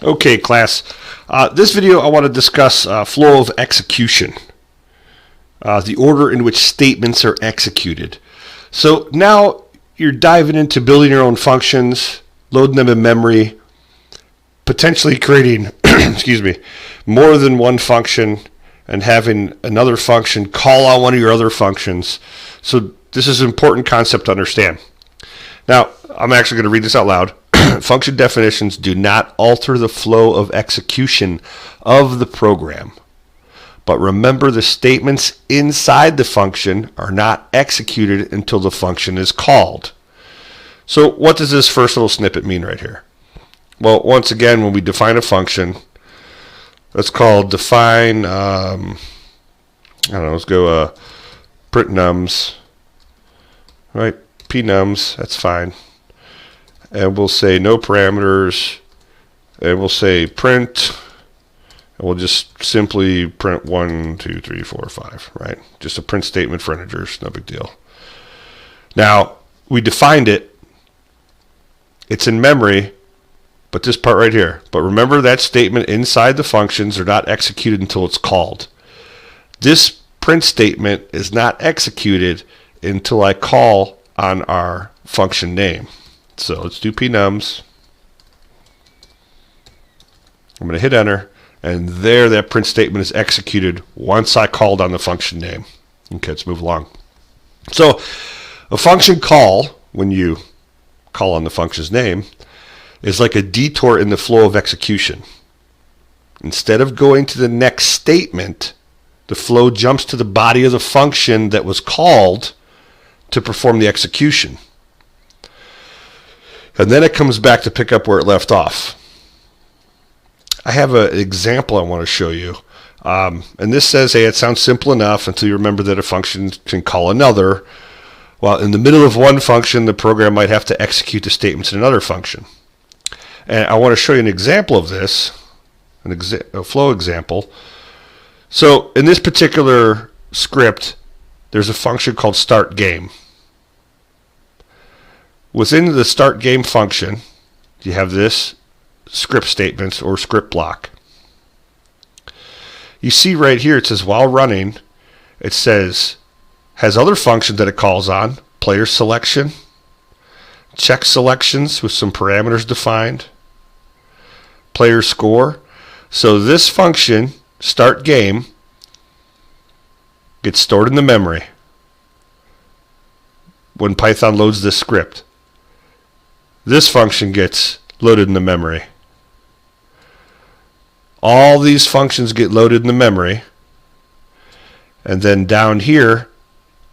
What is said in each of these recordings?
Okay, class. This video I want to discuss flow of execution, the order in which statements are executed. So now you're diving into building your own functions, loading them in memory, potentially creating excuse me, more than one function and having another function call on one of your other functions. So this is an important concept to understand. Now, I'm actually going to read this out loud. Function definitions do not alter the flow of execution of the program. But remember, the statements inside the function are not executed until the function is called. So what does this first little snippet mean right here? Well, once again, when we define a function, let's call define, I don't know, let's go print nums, right? Pnums, that's fine. And we'll say no parameters, and we'll say print, and we'll just simply print 1, 2, 3, 4, 5, right? Just a print statement for integers, no big deal. Now, we defined it, it's in memory, but this part right here. But remember, that statement inside the functions are not executed until it's called. This print statement is not executed until I call on our function name. So let's do pnums. I'm going to hit enter, and there that print statement is executed once I called on the function name. Okay, let's move along. So a function call, when you call on the function's name, is like a detour in the flow of execution. Instead of going to the next statement, the flow jumps to the body of the function that was called to perform the execution. And then it comes back to pick up where it left off. I have an example I want to show you. And this says, hey, it sounds simple enough until you remember that a function can call another. Well, in the middle of one function, the program might have to execute the statements in another function. And I want to show you an example of this, a flow example. So in this particular script, there's a function called start game. Within the start game function, you have this script statements or script block. You see right here it says while running, it says has other functions that it calls on, player selection, check selections with some parameters defined, player score. So this function, start game, gets stored in the memory when Python loads this script. This function gets loaded in the memory. All these functions get loaded in the memory, and then down here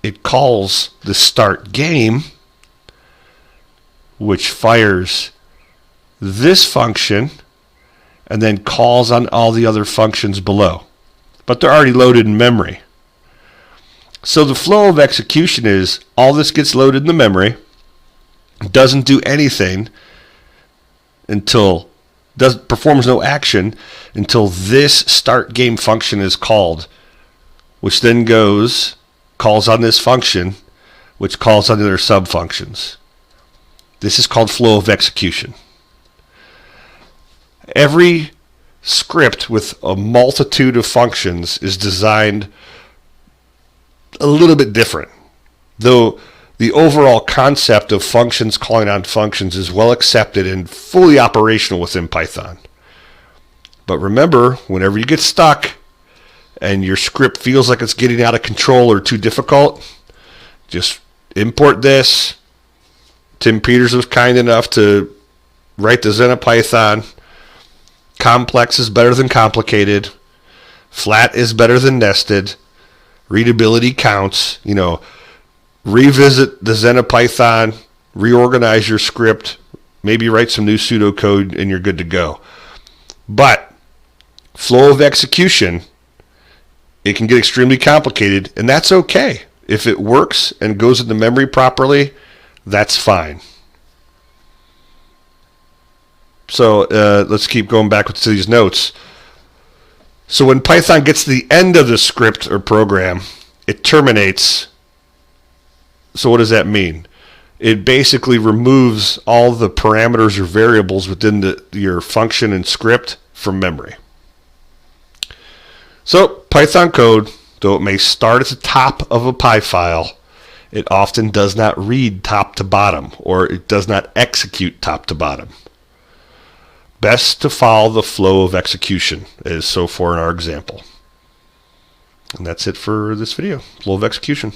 it calls the start game, which fires this function and then calls on all the other functions below. But they're already loaded in memory. So the flow of execution is all this gets loaded in the memory, doesn't do anything until performs no action until this start game function is called, which then calls on this function, which calls on their sub functions. This is called flow of execution. Every script with a multitude of functions is designed a little bit different, though the overall concept of functions calling on functions is well accepted and fully operational within Python. But remember, whenever you get stuck and your script feels like it's getting out of control or too difficult, just import this. Tim Peters was kind enough to write the Zen of Python. Complex is better than complicated. Flat is better than nested. Readability counts. Revisit the Zen of Python, reorganize your script, maybe write some new pseudocode, and you're good to go. But flow of execution, it can get extremely complicated, and that's okay. If it works and goes into memory properly, that's fine. So let's keep going back to these notes. So when Python gets to the end of the script or program, it terminates. So what does that mean? it basically removes all the parameters or variables within your function and script from memory. So Python code, though it may start at the top of a Py file, it often does not read top to bottom, or it does not execute top to bottom. Best to follow the flow of execution, as so for in our example. And that's it for this video, flow of execution.